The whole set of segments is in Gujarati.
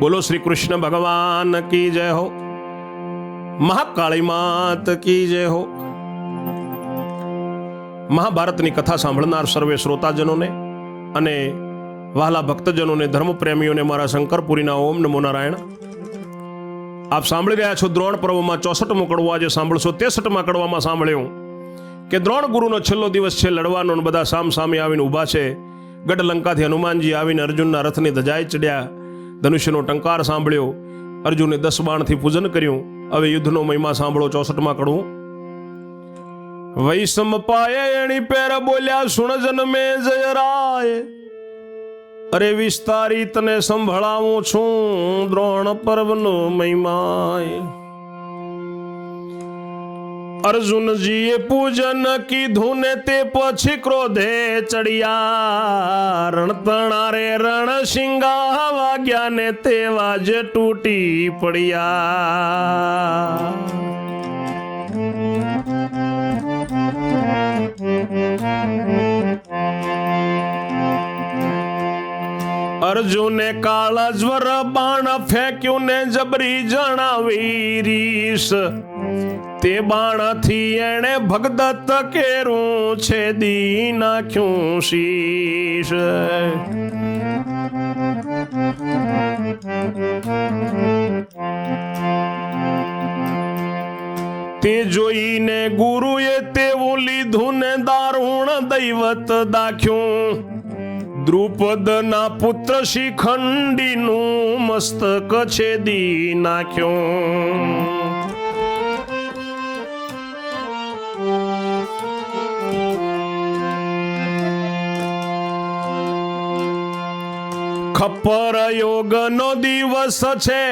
બોલો શ્રી કૃષ્ણ ભગવાન કી જય હો, મહાકાળી માત કી જય હો. મહાભારતની કથા સાંભળનાર સર્વે શ્રોતાજનોને અને વહાલા ભક્તજનોને, ધર્મપ્રેમીઓને મારા શંકરપુરીના ઓમ નમો નારાયણ. આપ સાંભળી રહ્યા છો દ્રોણ પર્વમાં 64મો કડવો. આજે સાંભળશો 63મા કડવામાં સાંભળ્યું કે દ્રોણ ગુરુનો છેલ્લો દિવસ છે લડવાનો, બધા સામ સામે આવીને ઊભા છે. ગઢ લંકાથી હનુમાનજી આવીને અર્જુનના રથની ધજાએ ચડ્યા, ધનુષ્યનો ટંકાર સાંભળ્યો, અર્જુને 10 બાણથી પૂજન કર્યું. હવે યુદ્ધનો મહિમા સાંભળો 64મા કડવું. વૈષમ પાયે એણી પેર બોલ્યા સુણ જન્મે જય રાય, અરે વિસ્તારી તને સંભળાવું છું દ્રોણ પર્વનો મહિમાય. અર્જુનજીએ પૂજન કીધું ને તે પછી ક્રોધે ચડિયા, રણતણારે રણશિંગા વાગ્યા ને તેવા જ તૂટી પડ્યા. અર્જુને કાળજ્વર બાણ ફેંક્યું ને જબરી જણાવી રીસ, તે બાણથી એણે ભગદત્ત કેરું છેદી નાખ્યું શીશ. તે જોઈને ગુરુએ તેવું લીધું ને દારૂણ દૈવત દાખ્યું, દ્રુપદના પુત્ર શિખંડીનું મસ્તક છેદી નાખ્યું. ખપ્પર યોગનો દિવસ છે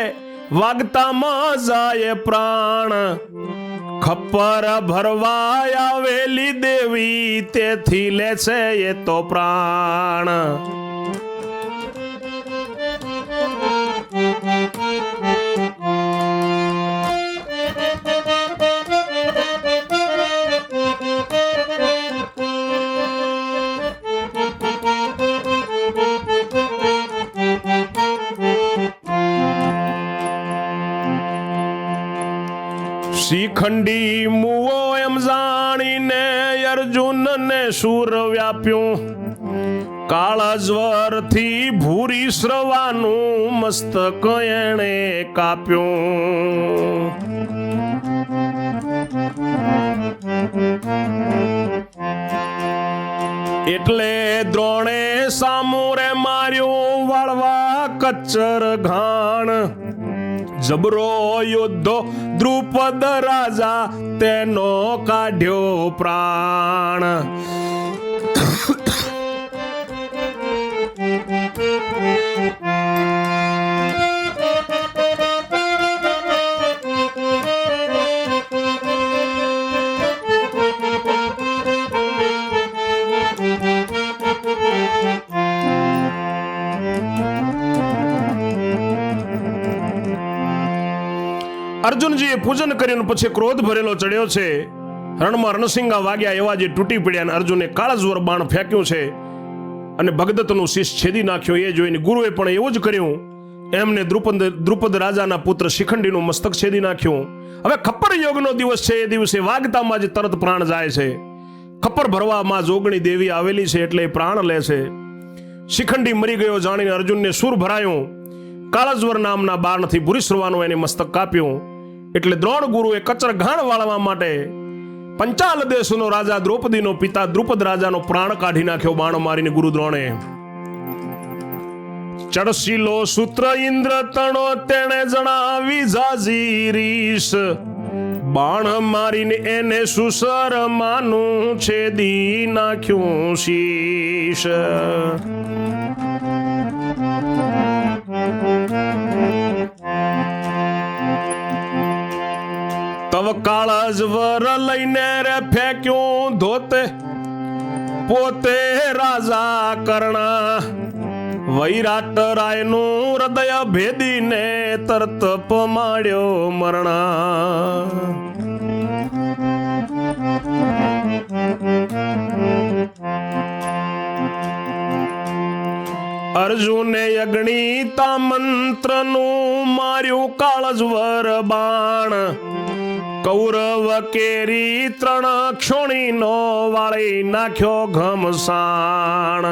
વાગતામાં જાય પ્રાણ, ખપ્પર ભરવા આવેલી દેવી તેથી લે છે એ તો પ્રાણ. શિખંડી મુવો એમ જાણીને અર્જુનને શૂર વ્યાપ્યું, કાળજ્વરથી ભૂરી શ્રવાનું મસ્તક એણે કાપ્યું. એટલે દ્રોણે સામુરે માર્યું વાળવા કચ્ચર ઘાણ, જબરો યોદ્ધો દ્રુપદ રાજા તેનો કાઢ્યો પ્રાણ. અર્જુનજીએ પૂજન કર્યું પછી ક્રોધ ભરેલો ચડ્યો છે. રણમાં રણસિંગા વાગ્યા એવા જે તૂટી પડ્યા, અને અર્જુને કાળજ્વર બાણ ફેંક્યું છે અને ભગદત્તનું શીશ છેદી નાખ્યો. એ જોઈને ગુરુએ પણ એવું જ કર્યું, એમને દ્રુપદ રાજાના પુત્ર શિખંડીનું મસ્તક છેદી નાખ્યું. હવે ખપ્પર યોગનો દિવસ છે, એ દિવસે વાગતામાં જ તરત પ્રાણ જાય છે. ખપ્પર ભરવામાં જોગણી દેવી આવેલી છે એટલે પ્રાણ લે છે. શિખંડી મરી ગયો જાણીને અર્જુનને સૂર ભરાયું, કાળજ્વર નામના બાણથી ભૂરીશ્રવાનું એને મસ્તક કાપ્યું. એટલે દ્રોણ ગુરુએ કચર ઘાણ વાળવા માટે પંચાલ દેશનો રાજા દ્રૌપદીનો પિતા દ્રુપદ રાજાનો પ્રાણ કાઢી નાખ્યો બાણ મારીને. ગુરુ દ્રોણે ચડશીલો સૂત્ર ઇન્દ્ર તણો તેણે જણાવી જાજી રીસ, બાણ મારીને એને સુસર માનું છેદી નાખ્યું શીશ. તવ કાળજ્વર લઈને રે ફેંક્યું ધોતે પોતે રાજા કર્ણા, વૈરાટ રાયનું હૃદય ભેદીને તરત પમાડ્યો મરણા. અર્જુને અગણિતા મંત્રનું માર્યું કાળજવર બાણ, કૌરવ કેરી 3 ક્ષોણીનો વાળી નાખ્યો ઘમસાણ.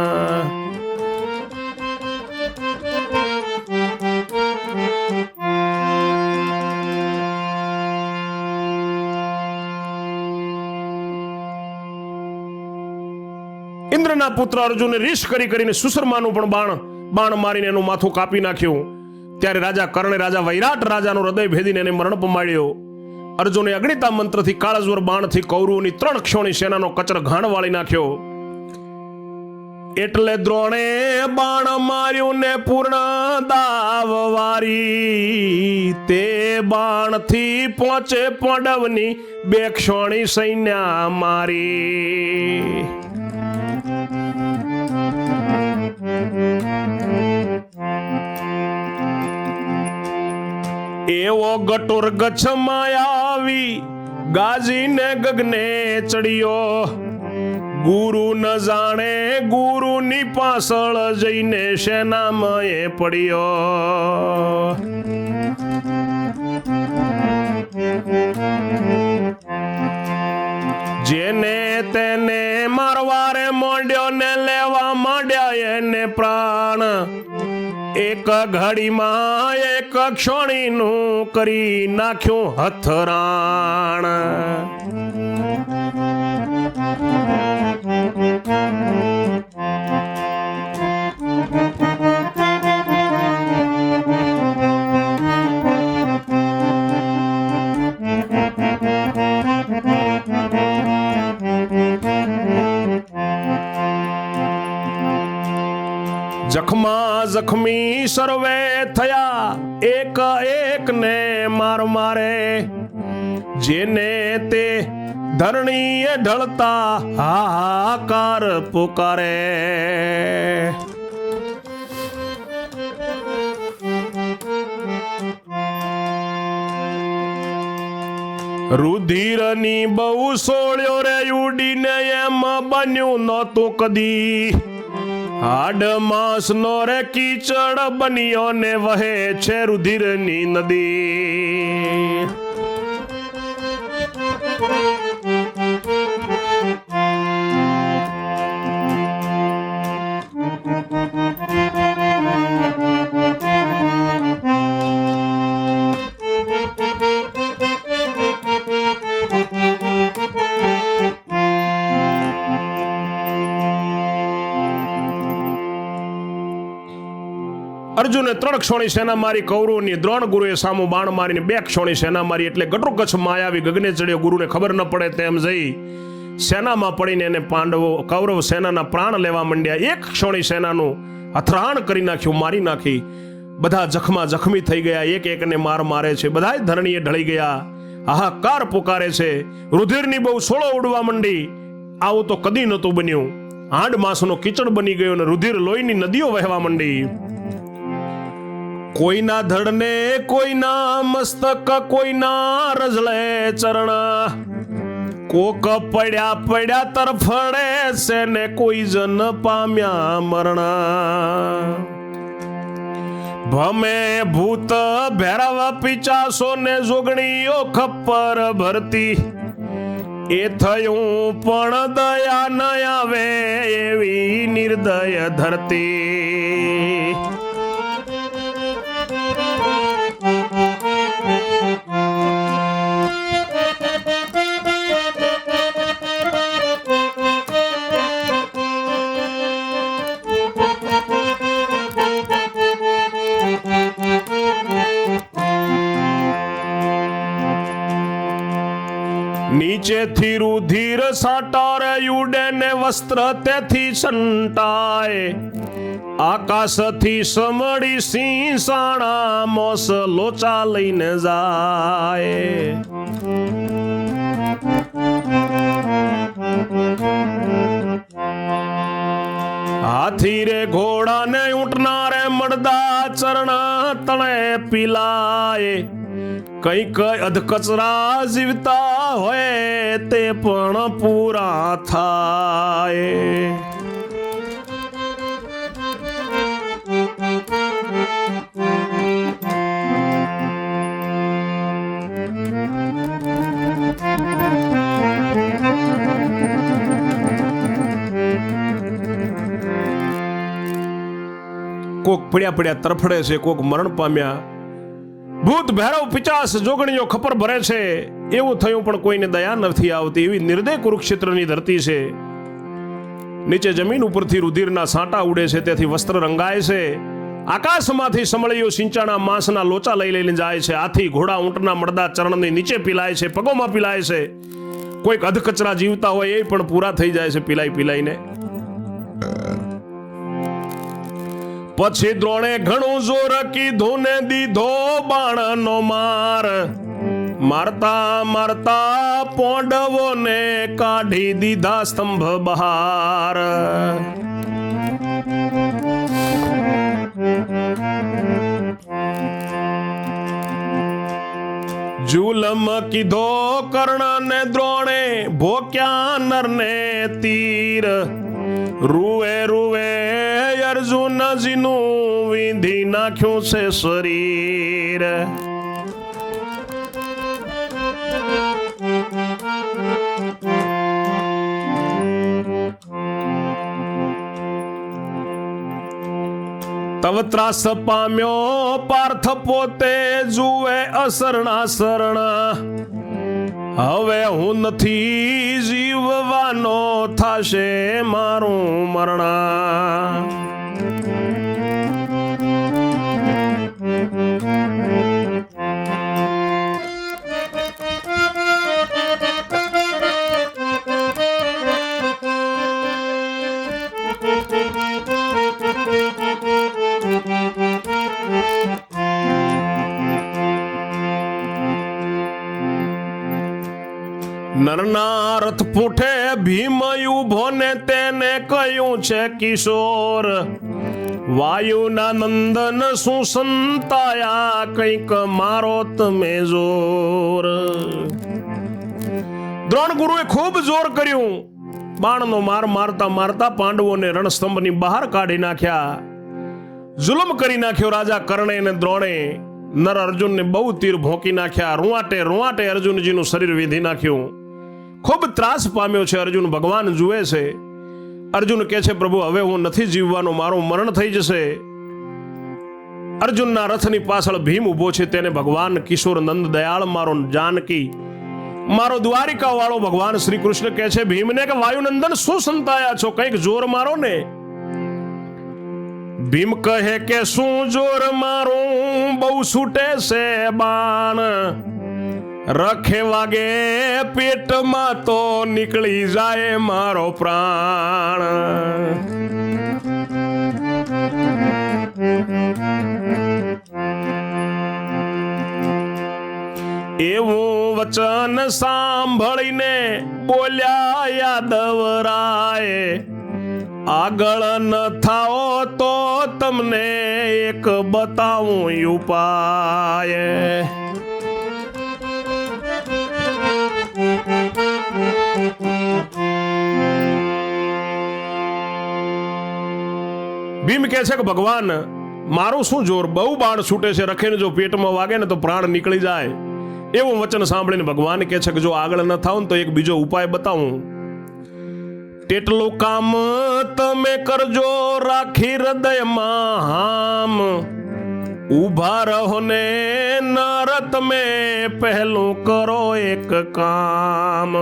ઇન્દ્રના પુત્ર અર્જુને રીસ કરીને સુશર્માનું પણ બાણ મારીને એનું માથું કાપી નાખ્યું. ત્યારે રાજા કર્ણે રાજા વૈરાટ રાજાનું હૃદય ભેદીને એને મરણ પમાડ્યો. અર્જુને અગણિતા મંત્રથી કાળજવર બાણથી કૌરવોની 3 ક્ષોણી સેનાનો કચર ઘાણ વાળી નાખ્યો. એટલે દ્રોણે બાણ માર્યું ને પૂર્ણ દાવ વારી, તે બાણથી પહોંચે પાંડવની 2 ક્ષોણી સૈન્યા મારી. એવો ગટુર ગચ્છમાં આવી ગાજીને ગગને ચડ્યો, ગુરુ ન જાણે ગુરુની પાછળ જઈને સેનામાં એ પડ્યો. જેને તેને મારવારે માંડ્યો ને લેવા માંડ્યા એને પ્રાણ, એક ઘડીમાં 1 ક્ષોણીનું કરી નાખ્યું હથરાણ. જખમા જખમી સર્વે થયા, એક ને મારે, જેને તે ધરણીએ ઢળતા હાહાકાર પુકારે. રુધિરની બહુ સોળ્યો રે ઉડીને એમ બન્યું નહોતું કદી, હાડ માંસ નો રે કીચડ બન્યો ને વહે છે રુધિરની નદી. અર્જુને 3 ક્ષોણી સેના મારી કૌરવોની, દ્રોણ ગુરુએ સામું બાણ મારીને 2 ક્ષોણી સેના મારી. એટલે ગટુર કચ્છમાં આવી ગગને ચડ્યો, ગુરુને ખબર ન પડે તેમ જઈ સેનામાં પડીને એને પાંડવો કૌરવ સેનાના પ્રાણ લેવા માંડ્યા. 1 ક્ષોણી સેનાનું હથરાણ કરી નાખ્યું, મારી નાખી. બધા જખમા જખમી થઈ ગયા, એકને મારે છે. બધા ધરણીએ ઢળી ગયા, હાહાકાર પુકારે છે. રુધિરની બહુ સોળો ઉડવા માંડી. આવું તો કદી નહોતું બન્યું. હાડ માંસનો કીચડ બની ગયો અને રુધિર લોહીની નદીઓ વહેવા માંડી. કોઈના ધડને, કોઈના મસ્તક, કોઈના રજળે ચરણ, કોક પડ્યા તરફડે છે ને કોઈ જન પામ્યા મરણ. ભમે ભૂત ભેરવ પિચાસો ને જોગણીઓ ખપ્પર ભરતી, એ થયું પણ દયા ન આવે એવી નિર્દય ધરતી. નીચેથી રુધિર સાટારે ઉડે ને વસ્ત્ર તેથી સંટાય, આકાશથી સમડી સિંસાણા મોસ લોચા લઈને જાય. હાથી રે ઘોડા ને ઊંટના રે મળદા ચરણ તણે પીલાય, કઈક અધકચરા જીવતા હોય તે પણ પૂરા થાય. પડ્યા પડ્યા તરફડે છે, કોક મરણ પામ્યા, ભૂત ભૈરવ પિચાસ જોગણીઓ ખપર ભરે છે, એવું થયું પણ કોઈને દયા નથી આવતી. એવી નિર્દય કુરુક્ષેત્રની ધરતી છે. નીચે જમીન ઉપરથી રુધિરના સાંટા ઉડે છે, તેથી વસ્ત્ર રંગાય છે. આકાશમાંથી સમળીઓ સિંચાણા માંસના લોચા લઈ લઈને જાય છે. હાથી ઘોડા ઊંટના મળદા ચરણની નીચે પીલાય છે, પગોમાં પીલાય છે. કોઈક અધકચરા જીવતા હોય એ પણ પૂરા થઈ જાય છે પીલાઈ પીલાઈને. પછી દ્રોણે ઘણું જોર કીધું ને દીધો બાણનો માર. મારતા મારતા પોંડવોને કાઢી દીધા સ્તંભ બહાર. જુલમ કીધો કર્ણ ને દ્રોણે ભોક્યા નરને તીર. રૂએ રૂએ અર્જુનજીનું વિંધી નાખ્યું છે શરીર. તવ ત્રાસ પામ્યો પાર્થ પોતે જુએ અસરણા શરણા. હવે હું નથી જીવવાનો થાશે મારું મરણા. નરના રથ પૂઠે ભીમ ઉભો ને તેને કહ્યું છે કિશોર. વાયુના નંદન શું સંતાયા કંઈક મારો તમે જોર. દ્રોણ ગુરુએ ખૂબ જોર કર્યું. બાણનો માર મારતા મારતા પાંડવોને રણસ્તંભની બહાર કાઢી નાખ્યા. જુલમ કરી નાખ્યો રાજા કર્ણે અને દ્રોણે. નર અર્જુનને બહુ તીર ભોંકી નાખ્યા. રૂવાટે રૂવાટે અર્જુનજીનું શરીર વીંધી નાખ્યું. ખૂબ ત્રાસ પામ્યો છે અર્જુન. ભગવાન જુએ છે. અર્જુન કહે છે પ્રભુ હવે હું નથી જીવવાનો, મારું મરણ થઈ જશે. અર્જુનના રથની પાછળ ભીમ ઉભો છે. તેને ભગવાન કિશોર નંદ દયાળ મારો જાનકી મારો દ્વારિકા વાળો ભગવાન શ્રી કૃષ્ણ કહે છે ભીમને કે વાયુનંદન શું સંતાયા છો, કંઈક જોર મારો ને. ભીમ કહે કે શું જોર મારું, બહુ છૂટે છે બાણ. રખે વાગે પેટમાં તો નીકળી જાય મારો પ્રાણ. એવું વચન સાંભળીને બોલ્યા યાદવરાય. આગળ ન થાઓ તો તમને એક બતાવું ઉપાય. ભીમ કહે છે કે ભગવાન મારું શું જોર, બહુ બાણ છૂટે છે. રખેને જો પેટમાં વાગે ને તો પ્રાણ નીકળી જાય. એવું વચન સાંભળીને ભગવાન કહે છે કે જો આગળ ન થાવ ને તો એક બીજો ઉપાય બતાવું. તેટલું કામ તમે કરજો રાખી હૃદયમાં હામ. ઉભા રહો ને નર તમે પહેલું કરો એક કામ.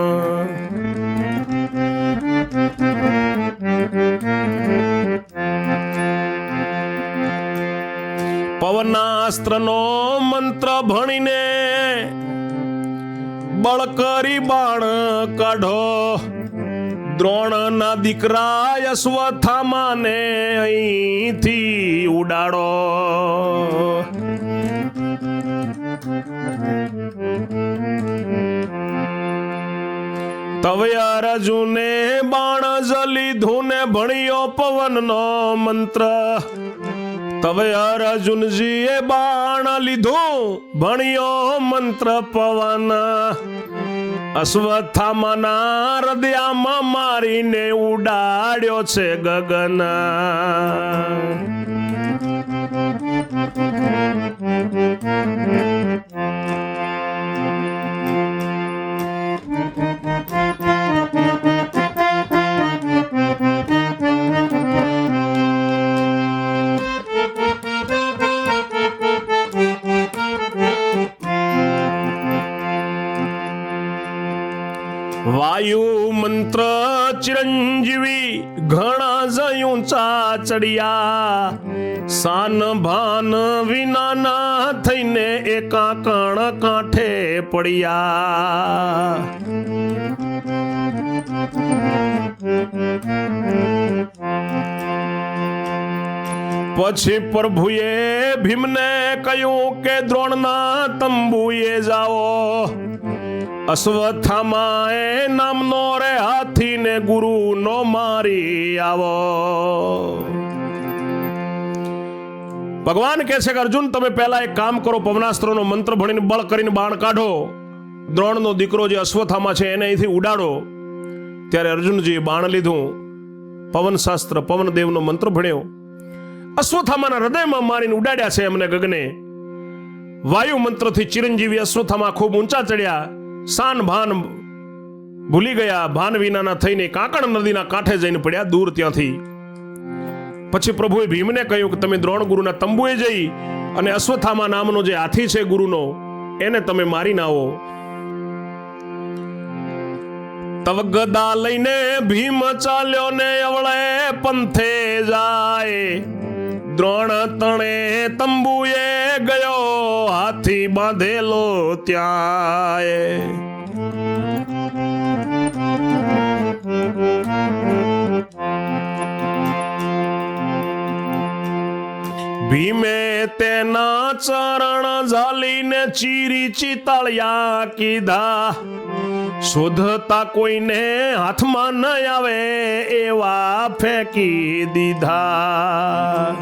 પવનાસ્ત્રનો મંત્ર ભણીને બળ કરી બાણ કાઢો. દ્રોણના દીકરા અશ્વત્થામાને અહીંથી ઉડાડો. તવે અર્જુને બાણ લીધું ને ભણ્યો પવનનો મંત્ર. તવે અર્જુનજીએ બાણ લીધું ભણ્યો મંત્ર પવન. અશ્વત્થામાના હૃદયમાં મારીને ઉડાડ્યો છે ગગન. ચડિયા, સાન ભાન વિનાના થઈને એકા કણ કાંઠે પડ્યા. પછી પ્રભુએ ભીમને કહ્યું કે દ્રોણના તંબુએ જાઓ, અશ્વત્થામાએ નામનો રે હાથીને ગુરુનો મારી આવો. ભગવાન કહે છે કે અર્જુન, તમે પહેલા એક કામ કરો, પવનાસ્ત્રનો મંત્ર ભણીને બળ કરીને બાણ કાઢો, દ્રોણનો દીકરો જે અશ્વત્થામા છે એને અહીંથી ઉડાડો. ત્યારે અર્જુનજીએ બાણ લીધું, પવન શાસ્ત્ર પવનદેવનો મંત્ર ભણ્યો, અશ્વત્થામાના હૃદયમાં મારીને ઉડાડ્યા છે એમને ગગને. વાયુ મંત્રથી ચિરંજીવી અશ્વત્થામા ખૂબ ઊંચા ચડ્યા, શાન ભાન ભૂલી ગયા, ભાન વિનાના થઈને કાંકણ નદીના કાંઠે જઈને પડ્યા દૂર ત્યાંથી. પછી પ્રભુએ ભીમને કહ્યું કે તમે દ્રોણ ગુરુના તંબુએ જઈ અને અશ્વત્થામા નામનો જે હાથી છે ગુરુનો, એને તમે મારી નાવો. તવ ગદા લઈને ભીમ ચાલ્યો ને અવળે પંથે જાય, દ્રોણ તણે તંબુએ ગયો, હાથી બાંધેલો ત્યાં. ભીમે તેના ચરણ ઝાલીને ચીરી ચિતાળ્યા કીધા, શોધતા કોઈને હાથમાં ન આવે એવા ફેંકી દીધા.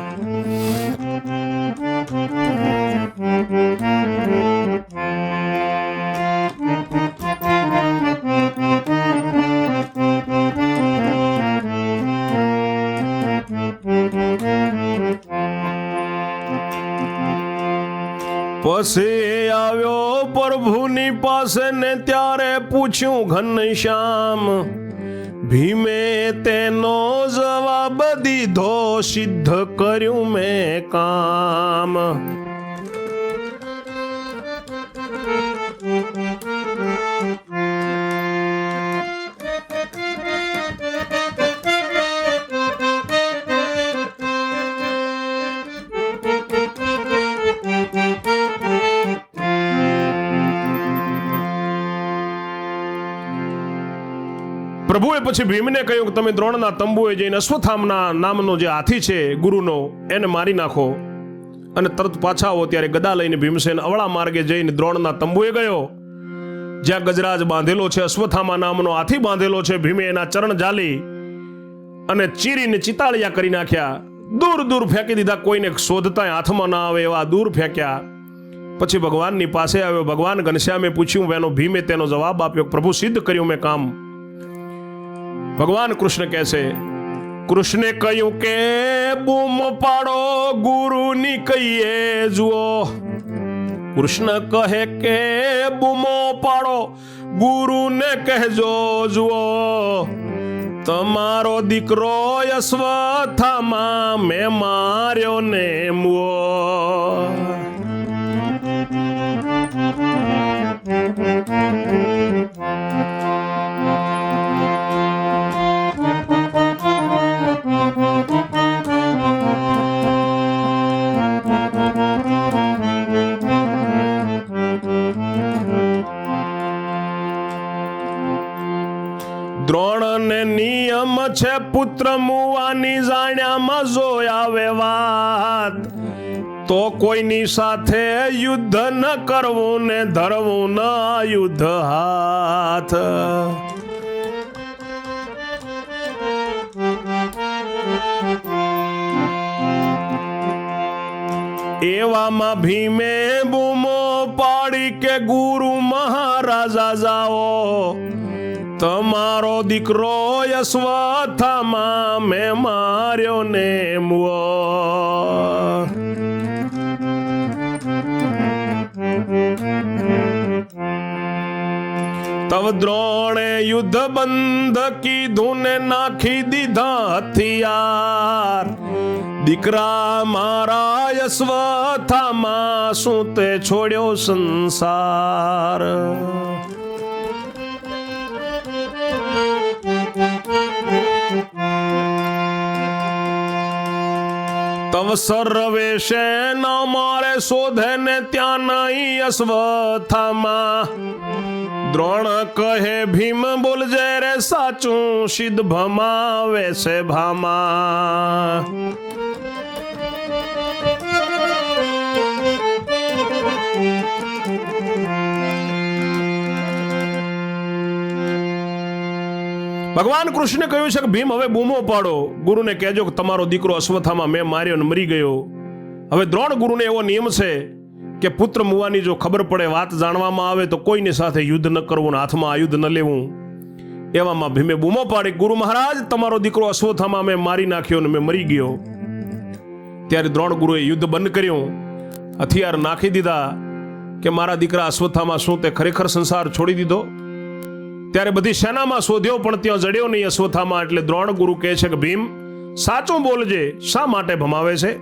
પછી આવ્યો પ્રભુની પાસે ને ત્યારે પૂછ્યું ઘનશ્યામ, ભીમે તેનો જવાબ દીધો, સિદ્ધ કર્યું મેં કામ. પ્રભુએ પછી ભીમને કહ્યું કે તમે દ્રોણના તંબુએ જઈને અશ્વત્થામના નામનો જે હાથી છે ગુરુનો, એને મારી નાખો. અને તરત પાછા આવો. ત્યારે ગદા લઈને ભીમસેન અવળા માર્ગે જઈને દ્રોણના તંબુએ ગયો, જ્યાં ગજરાજ બાંધેલો છે, અશ્વત્થામા નામનો હાથી બાંધેલો છે. ભીમે એના ચરણ ઝાલી અને ચીરીને ચિતાળિયા કરી નાખ્યા, દૂર દૂર ફેંકી દીધા, કોઈને શોધતા હાથમાં ના આવે એવા દૂર ફેંક્યા. પછી ભગવાનની પાસે આવ્યો. ભગવાન ઘનશ્યામે પૂછ્યું, વેનો ભીમે તેનો જવાબ આપ્યો, પ્રભુ સિદ્ધ કર્યું મેં કામ. ભગવાન કૃષ્ણ કહે છે, કૃષ્ણે કહ્યું કે બૂમ પાડો ગુરુની કહીએ જુઓ. કૃષ્ણ કહે કે બૂમો પાડો ગુરુને કહેજો જુઓ, તમારો દીકરો અશ્વત્થામા મેં માર્યો ને મુઓ. દ્રોણને નિયમ છે પુત્ર મુવાની, જાણ્યામાં જોયા આવે વાત, તો કોઈની સાથે યુદ્ધ ન કરવું ને ધરવું ન યુદ્ધ હાથ. એવામાં ભીમે બૂમો પાડી કે ગુરુ મહારાજા જાઓ, તમારો દીકરો અશ્વત્થામા મેં માર્યો ને મુઓ. તવ દ્રોણે યુદ્ધ બંધ કીધું ને નાખી દીધા હથિયાર, દીકરા મારા અશ્વત્થામા શું તે છોડ્યો સંસાર. અવસર વેશે ન મારે શોધે ને ત્યાં નહીં અશ્વત્થામા. દ્રોણ કહે ભીમ બોલજે રે સાચું, સિદ્ધ ભમાવે છે ભામા. ભગવાન કૃષ્ણે કહ્યું છે કે ભીમ હવે બૂમો પાડો, ગુરુને કહેજો કે તમારો દીકરો અશ્વત્થામા મેં માર્યો ને મરી ગયો. હવે દ્રોણ ગુરુને એવો નિયમ છે કે પુત્ર મુવાની જો ખબર પડે, વાત જાણવામાં આવે તો કોઈની સાથે યુદ્ધ ન કરવું ને હાથમાં આયુધ ન લેવું. એવામાં ભીમે બૂમો પાડી, ગુરુ મહારાજ તમારો દીકરો અશ્વત્થામા મેં મારી નાખ્યો ને મેં મરી ગયો. ત્યારે દ્રોણ ગુરુએ યુદ્ધ બંધ કર્યું, હથિયાર નાખી દીધા કે મારા દીકરા અશ્વત્થામા શું તે ખરેખર સંસાર છોડી દીધો. ત્યારે બધી સેનામાં શોધ્યો પણ ત્યાં જડ્યો નહીં અશ્વત્થામા. એટલે દ્રોણ ગુરુ કહે છે કે ભીમ સાચું બોલજે, શા માટે ભમાવે છે?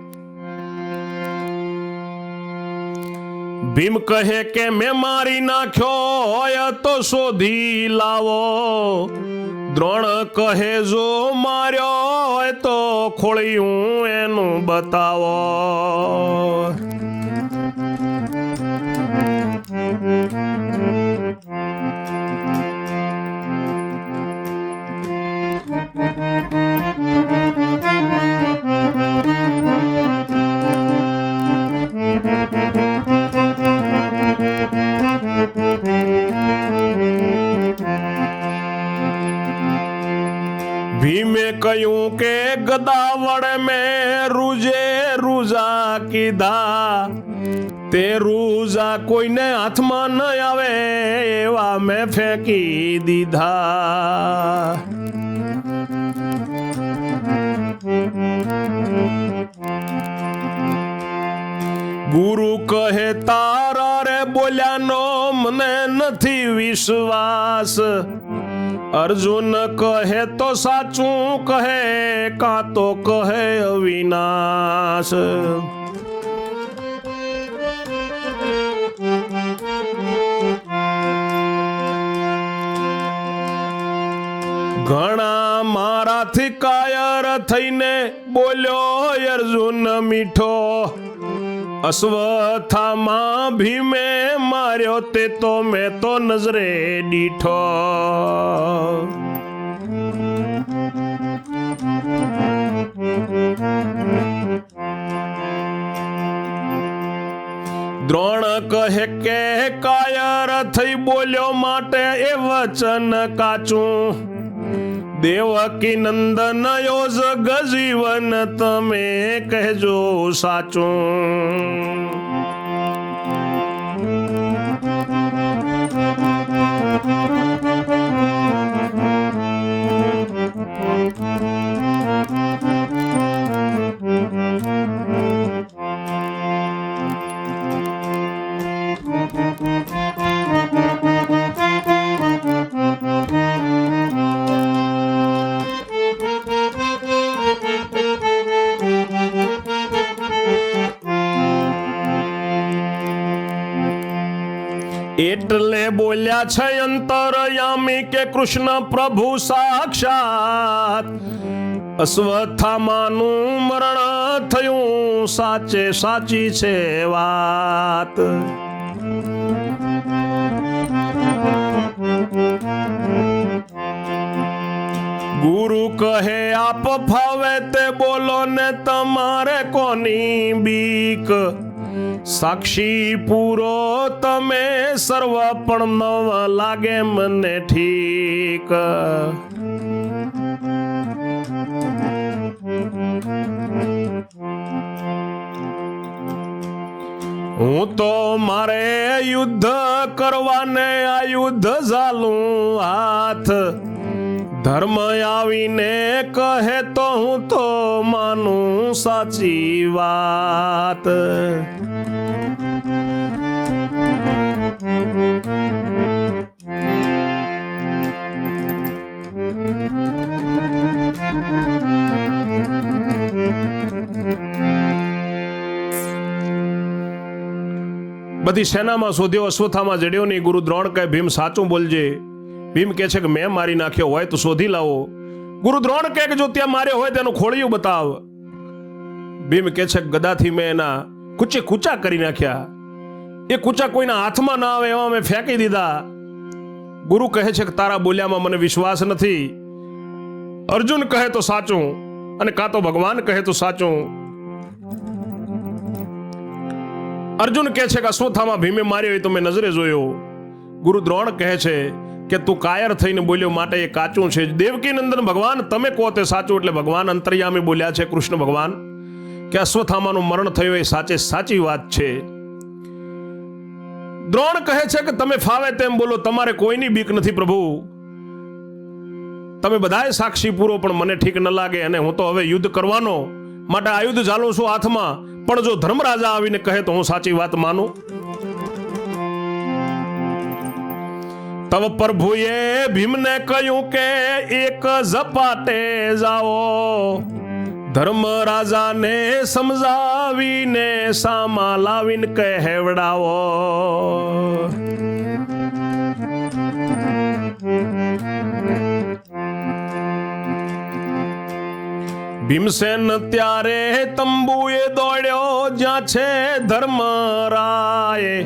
ભીમ કહે કે મેં મારી નાખ્યો હોય તો શોધી લાવો. દ્રોણ કહે જો માર્યો હોય તો ખોળ્યું એનું બતાવો. ભીમે કહ્યું કે ગદા વડે મેં રૂજે રૂજા કીધા, તે રૂજા કોઈને હાથમાં ન આવે એવા મેં ફેંકી દીધા. ગુરુ કહે તારા રે બોલ્યાનો મને નથી વિશ્વાસ. અર્જુન કહે તો સાચું કહે, કાં તો કહે અવિનાશ. ઘણા મારાથી કાયર થઈને બોલ્યો અર્જુન મીઠો. અશ્વત્થામા ભીમે માર્યો તે તો મેં તો નજરે દીઠો. દ્રોણ કહે કે કાયર થઈ બોલ્યો માટે એ વચન કાચું. દેવકી નંદન યોજ ગજીવન તમે કહેજો સાચું. એટલે બોલ્યા છે અંતરયામી કે કૃષ્ણ પ્રભુ સાક્ષાત. અશ્વત્થામાનું મરણ થયું સાચે સાચી છે વાત. ગુરુ કહે આપ ફાવે તે બોલો ને તમારે કોની બીક. સાક્ષી પૂરો તમે સર્વ પણ ન લાગે મને ઠીક. હું તો મારે યુદ્ધ કરવાને આ યુદ્ધ ઝાલું હાથ. ધર્મ આવીને કહે તો હું તો માનું સાચી વાત. બધી સેનામાં શોધ્યો, અશ્વત્થામા જડ્યો નહીં. ગુરુ દ્રોણ કહે ભીમ સાચું બોલજે. ભીમ કહે છે કે મેં મારી નાખ્યો હોય તો શોધી લાવો. ગુરુ દ્રોણ કહે કે જો ત્યાં માર્યો હોય તેનું ખોળિયું બતાવ. ભીમ કહે છે ગદાથી મેં એના કૂચે કૂચા કરી નાખ્યા, એ કૂચા કોઈના હાથમાં ના આવે એવા મેં ફેંકી દીધા. ગુરુ કહે છે કે તારા બોલ્યામાં મને વિશ્વાસ નથી. અર્જુન કહે તો સાચું અને કાં તો ભગવાન કહે તો સાચું. અર્જુન કહે છે કે અશ્વત્થામા ભીમે માર્યો એ તો મેં નજરે જોયો. ગુરુ દ્રોણ કહે છે કે તું કાયર થઈને બોલ્યો માટે એ કાચું છે. દેવકી નંદન ભગવાન તમે કહો તે સાચું. એટલે ભગવાન અંતર્યામી બોલ્યા છે, કૃષ્ણ ભગવાન, કે અશ્વત્થામાનું મરણ થયું એ સાચે સાચી વાત છે. દ્રોણ કહે છે કે તમે ફાવે તેમ બોલો, તમારે કોઈની બીક નથી પ્રભુ, તમે બધાએ સાક્ષી પૂરો, પણ મને ઠીક ન લાગે અને હું તો હવે યુદ્ધ કરવાનો માટે આયુધ ઝાલું છું હાથમાં. પણ જો ધર્મરાજા આવીને કહે તો હું સાચી વાત માનું. તવ પ્રભુએ ભીમને કહ્યું કે એક ઝપાટે જાઓ, ધર્મરાજાને સમજાવીને સામા લાવીને કહેવડાવો. ભીમસેન ત્યારે તંબુએ દોડ્યો જ્યાં છે ધર્મરાય.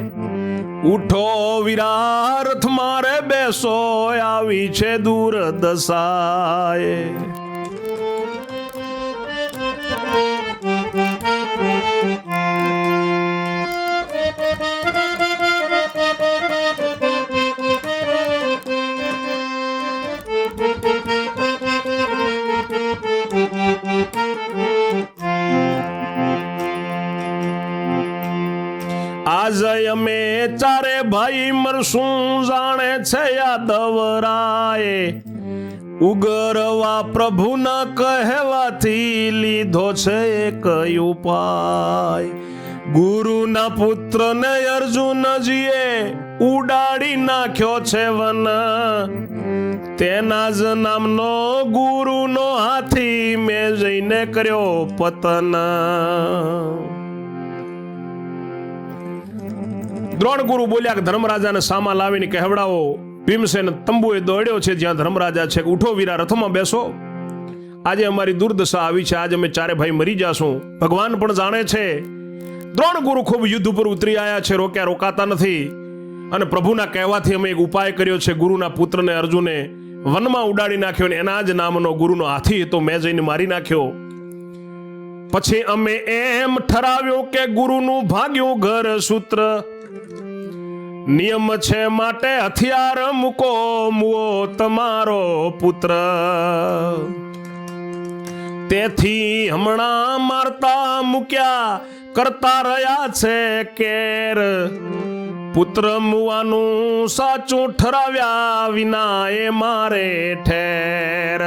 ઉઠો વીરા રથ મારે બેસો, આવી છે દુર્દશાએ. આજે અમે ચારે ભાઈ મરશું, જાણે છે યાદવરાય. ઉગરવા પ્રભુના કહેવાથી લીધો છે એક ઉપાય. ગુરુના પુત્રને અર્જુનજીએ ઉડાડી નાખ્યો છે વન, તેના જ નામનો ગુરુનો હાથી મેં જઈને કર્યો પતન. દ્રોણ ગુરુ બોલ્યા કે ધર્મરાજાને સામા લાવીને કહેવડાવો. ભીમસેન તંબુએ દોડ્યો છે જ્યાં ધર્મરાજા છે. ઉઠો વીરા રથમાં બેસો, આજે અમારી દુર્દશા આવી છે, આજે અમે ચારે ભાઈ મરી જાશું. ભગવાન પણ જાણે છે. દ્રોણ ગુરુ ખૂબ યુદ્ધ ઉપર ઉતરી આવ્યા છે, રોક્યા રોકાતા નથી. અને પ્રભુના કહેવાથી અમે એક ઉપાય કર્યો છે. ગુરુના પુત્રને અર્જુને વનમાં ઉડાડી નાખ્યો ને એના જ નામનો ગુરુનો હાથી હતો મેં જઈને મારી નાખ્યો. પછી અમે એમ ઠરાવ્યું કે ગુરુનું ભાગ્યું ઘર સૂત્ર, નિયમ છે માટે હથિયાર મૂકો, મુઓ તમારો પુત્ર. તેથી હમણાં મારતા મૂક્યા કરતા રહ્યા છે કેર. પુત્ર મુવાનું સાચું ઠરાવ્યા વિના એ મારે ઠેર.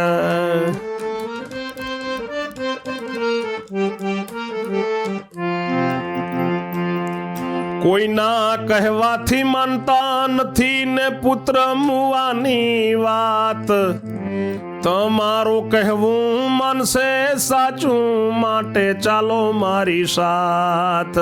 કોઈના કહેવાથી માનતા નથી ને પુત્ર મુવાની વાત. તમારું કહેવું માનશે સાચું, માટે ચાલો મારી સાથ.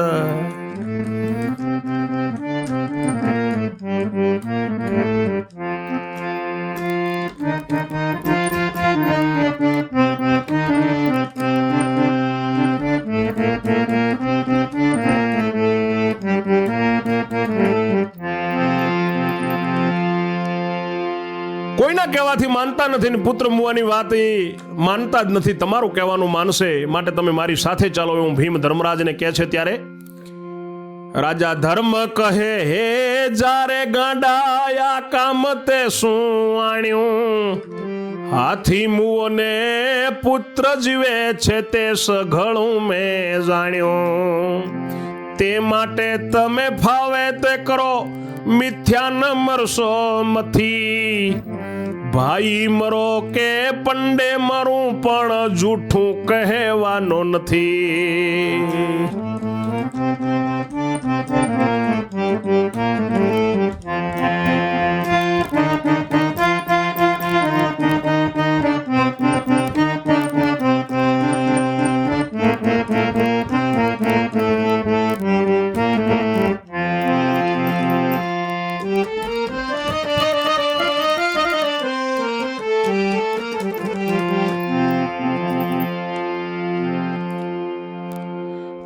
કોઈના કહેવાથી માનતા નથી ને પુત્ર મુવાની વાત એ માનતા જ નથી. તમારું કહેવાનું માનશે, માટે તમે મારી સાથે ચાલો એવું ભીમ ધર્મરાજને કહે છે. ત્યારે રાજા ધર્મ કહે હે જારે ગાંડાયા કામ તે શું આણ્યું. હાથી મુઓને પુત્ર જીવે છે તે સઘળું મેં જાણ્યું. તે માટે તમે ફાવે તે કરો, મિથ્યા ન મરશો મથી. ભાઈ મરો કે પંડે મરું પણ જૂઠું કહેવાનો નથી.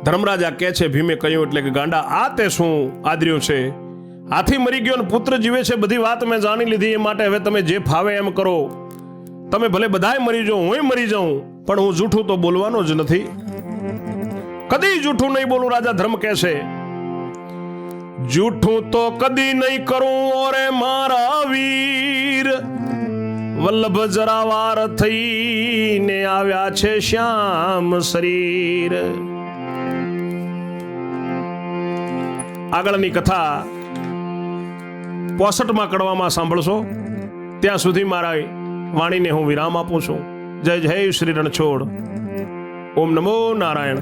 ધર્મરાજા કહે છે, ભીમે કહ્યું એટલે કે ગાંડા આ તે શું આદર્યું છે? હાથી મરી ગયો ને પુત્ર જીવે છે, બધી વાત મેં જાણી લીધી. એ માટે હવે તમે જે ફાવે એમ કરો. તમે ભલે બધાય મરી જાઓ, હુંય મરી જાઉં, પણ હું જૂઠું તો બોલવાનો જ નથી. કદી જૂઠું નહીં બોલું. રાજા ધર્મ કહે છે, જૂઠું તો કદી નહીં કરું ઓરે મારા વીર. વલ્લભ જરાવાર થઈને આવ્યા છે શ્યામ શરીર. આગળની કથા 65માં કડવામાં સાંભળશો. ત્યાં સુધી મારા વાણીને હું વિરામ આપું છું. જય જય શ્રી રણછોડ. ઓમ નમો નારાયણ.